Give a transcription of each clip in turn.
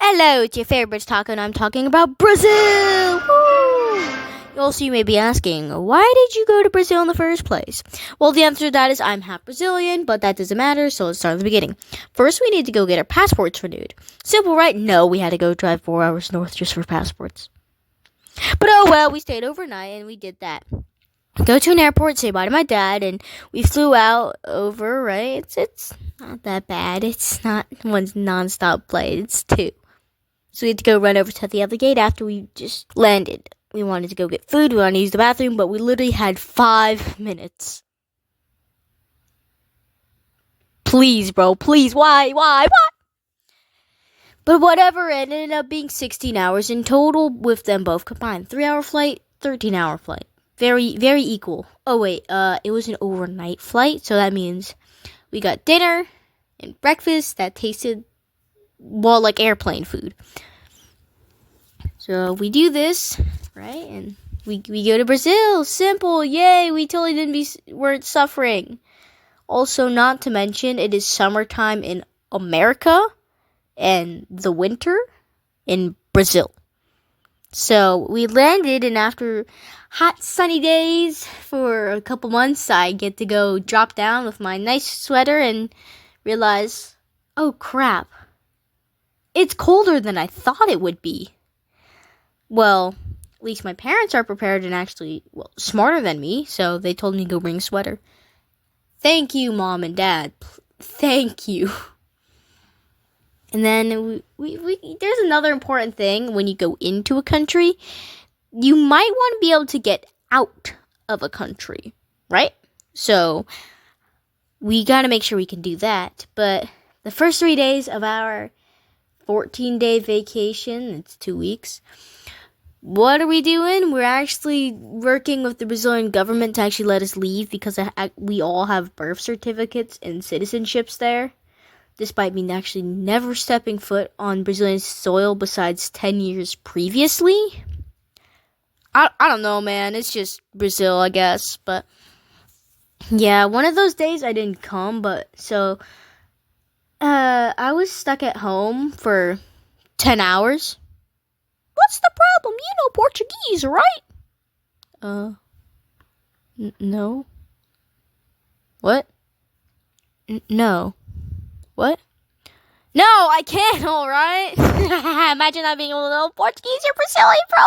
Hello, it's your favorite taco, and I'm talking about Brazil! Woo! Also, you may be asking, why did you go to Brazil in the first place? Well, the answer to that is I'm half Brazilian, but that doesn't matter, so let's start at the beginning. First, we need to go get our passports renewed. Simple, right? No, we had to go drive 4 hours north just for passports. But oh well, we stayed overnight and we did that. Go to an airport, say bye to my dad, and we flew out over, right? It's not that bad. It's not one non-stop flight, it's 2. So we had to go run over to the other gate after we just landed. We wanted to go get food, we wanted to use the bathroom, but we literally had 5 minutes. Please, bro, please, why? But whatever, it ended up being 16 hours in total with them both combined. 3-hour flight, 13-hour flight. Very, very equal. Oh, wait, it was an overnight flight, so that means we got dinner and breakfast that tasted, well, like airplane food. So we do this, right, and we go to Brazil. Simple, yay, we totally weren't suffering. Also, not to mention, it is summertime in America and the winter in Brazil. So we landed, and after hot sunny days for a couple months, I get to go drop down with my nice sweater and realize, oh crap, it's colder than I thought it would be. Well, at least my parents are prepared and actually, well, smarter than me, so they told me to go bring a sweater. Thank you, Mom and Dad. Thank you. And then there's another important thing when you go into a country. You might want to be able to get out of a country, right? So we got to make sure we can do that. But the first 3 days of our 14-day vacation, it's 2 weeks, what are we doing? We're actually working with the Brazilian government to actually let us leave because we all have birth certificates and citizenships there, despite me actually never stepping foot on Brazilian soil besides 10 years previously. I don't know, man. It's just Brazil, I guess. But yeah, one of those days I didn't come, but so I was stuck at home for 10 hours. What's the problem? You know Portuguese, right? No. What? No. What? No, I can't, alright? Imagine not being able to know Portuguese or Brazilian, bro.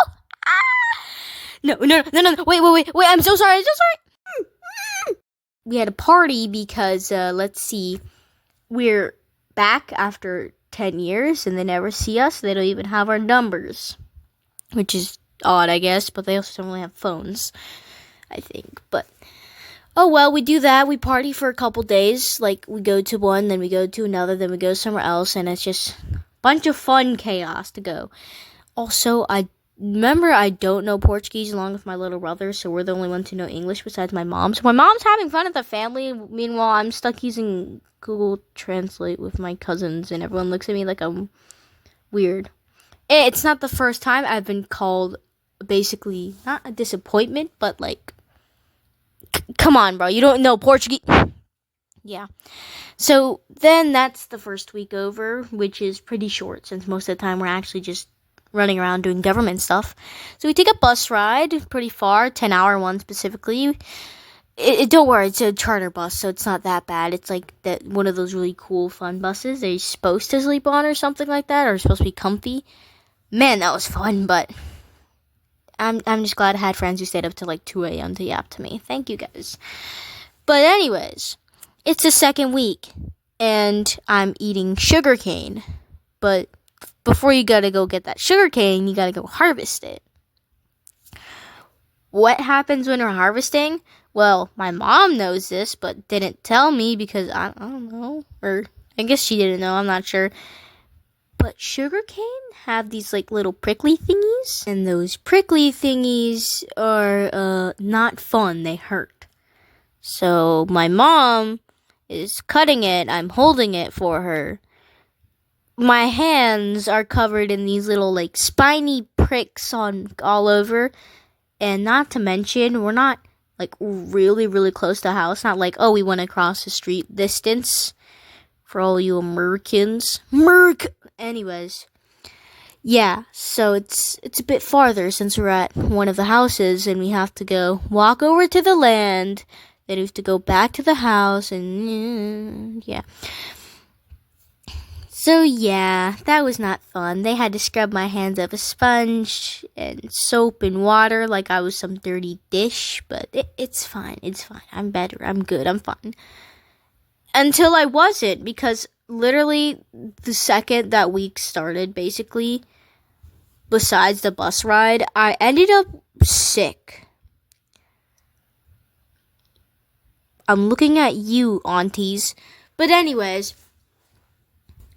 No. Wait, I'm so sorry. We had a party because, let's see, we're back after 10 years and they never see us. They don't even have our numbers, which is odd, I guess, but they also don't really have phones, I think. But oh well, we do that. We party for a couple days. Like, we go to one, then we go to another, then we go somewhere else, and it's just a bunch of fun chaos to go. Also, I don't know Portuguese along with my little brother, so we're the only ones who know English besides my mom. So my mom's having fun at the family. Meanwhile, I'm stuck using Google Translate with my cousins, and everyone looks at me like I'm weird. It's not the first time I've been called basically, not a disappointment, but like, come on, bro, you don't know Portuguese. Yeah. So then that's the first week over, which is pretty short since most of the time we're actually just running around doing government stuff. So we take a bus ride pretty far, 10-hour one specifically. Don't worry, it's a charter bus, so it's not that bad. It's like that one of those really cool, fun buses that you're supposed to sleep on or something like that, or supposed to be comfy. Man, that was fun, but I'm just glad I had friends who stayed up till like 2 a.m. to yap to me. Thank you, guys. But anyways, it's the second week, and I'm eating sugarcane. But before you gotta go get that sugarcane, you gotta go harvest it. What happens when we're harvesting? Well, my mom knows this, but didn't tell me because I don't know. Or I guess she didn't know, I'm not sure. But sugarcane have these like little prickly thingies, and those prickly thingies are not fun. They hurt. So my mom is cutting it. I'm holding it for her. My hands are covered in these little like spiny pricks all over, and not to mention we're not like really, really close to the house. Not like, oh, we went across the street distance for all you Americans. Anyways, Yeah, so it's a bit farther since we're at one of the houses and we have to go walk over to the land. Then we have to go back to the house and yeah. So yeah, that was not fun. They had to scrub my hands with a sponge and soap and water like I was some dirty dish, but it's fine. It's fine. I'm better. I'm good. I'm fine. Until I wasn't, because literally the second that week started, basically, besides the bus ride, I ended up sick. I'm looking at you, aunties. But anyways,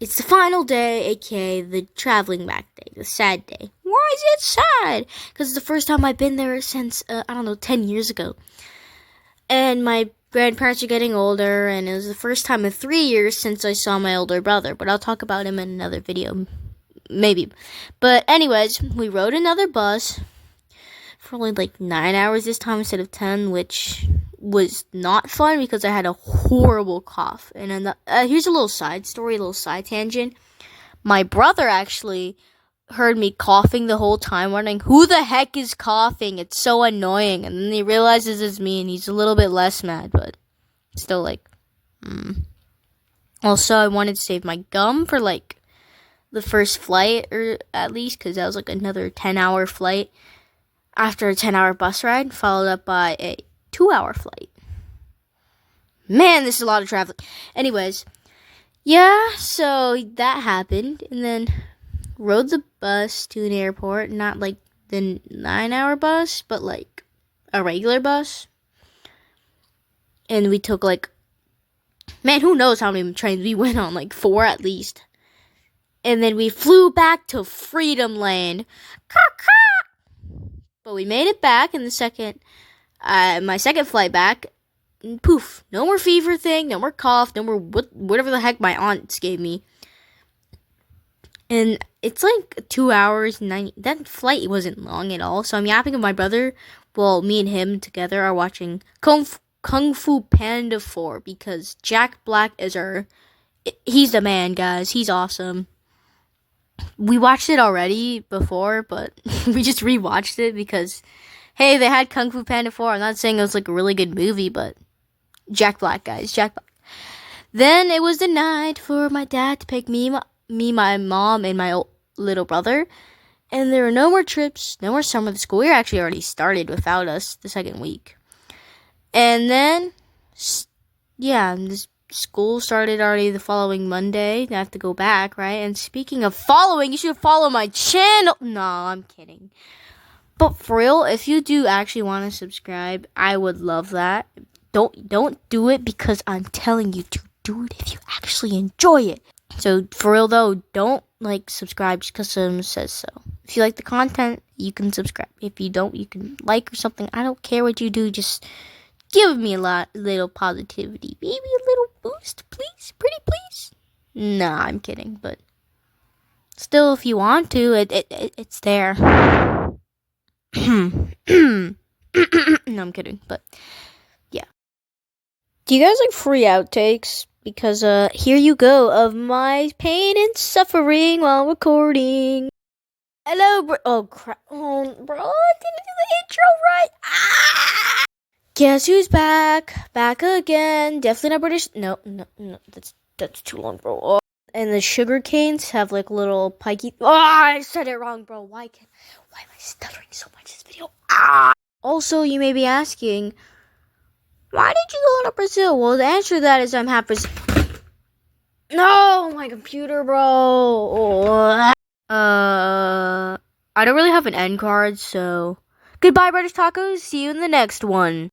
it's the final day, aka the traveling back day, the sad day. Why is it sad? Because it's the first time I've been there since, 10 years ago. And my grandparents are getting older, and it was the first time in 3 years since I saw my older brother. But I'll talk about him in another video. Maybe. But anyways, we rode another bus for only like 9 hours this time instead of 10, which was not fun because I had a horrible cough. And then here's a little side story, a little side tangent. My brother actually heard me coughing the whole time, wondering who the heck is coughing. It's so annoying. And then he realizes it's me, and he's a little bit less mad, but still like. Also, I wanted to save my gum for like the first flight, or at least, because that was like another 10-hour flight after a 10-hour bus ride, followed up by a 2-hour flight. Man, this is a lot of traveling. Anyways, yeah, so that happened, and then rode the bus to an airport, not like the 9-hour bus, but like a regular bus. And we took like, man, who knows how many trains we went on, like 4 at least. And then we flew back to Freedom Land. But we made it back in my second flight back. And poof, no more fever thing, no more cough, no more whatever the heck my aunts gave me. And it's like 2 hours, that flight wasn't long at all. So I'm yapping with my brother while me and him together are watching Kung Fu Panda 4 because Jack Black is he's the man, guys. He's awesome. We watched it already before, but we just rewatched it because, hey, they had Kung Fu Panda 4. I'm not saying it was like a really good movie, but Jack Black, guys, Jack Black. Then it was the night for my dad to pick me, my mom, and my little brother. And there were no more trips, no more summer. The school year actually already started without us the second week. And then, yeah, this school started already the following Monday. I have to go back, right? And speaking of following, you should follow my channel. No, I'm kidding. But for real, if you do actually want to subscribe, I would love that. Don't do it because I'm telling you to do it if you actually enjoy it. So for real though, don't like subscribe just because someone says so. If you like the content, you can subscribe. If you don't, you can like or something. I don't care what you do. Just give me little positivity. Maybe a little boost, please. Pretty please. Nah, I'm kidding. But still, if you want to, it's there. No, I'm kidding. But yeah. Do you guys like free outtakes? Because here you go of my pain and suffering while recording. Hello, bro. Oh crap! Oh, bro, I didn't do the intro right. Ah! Guess who's back? Back again. Definitely not British. No. That's too long, bro. Oh. And the sugar canes have like little pikey. Oh, I said it wrong, bro. Why am I stuttering so much this video? Ah. Also, you may be asking, why did you go to Brazil? Well, the answer to that is I'm half Brazil. No, my computer, bro. I don't really have an end card, so goodbye, British Tacos. See you in the next one.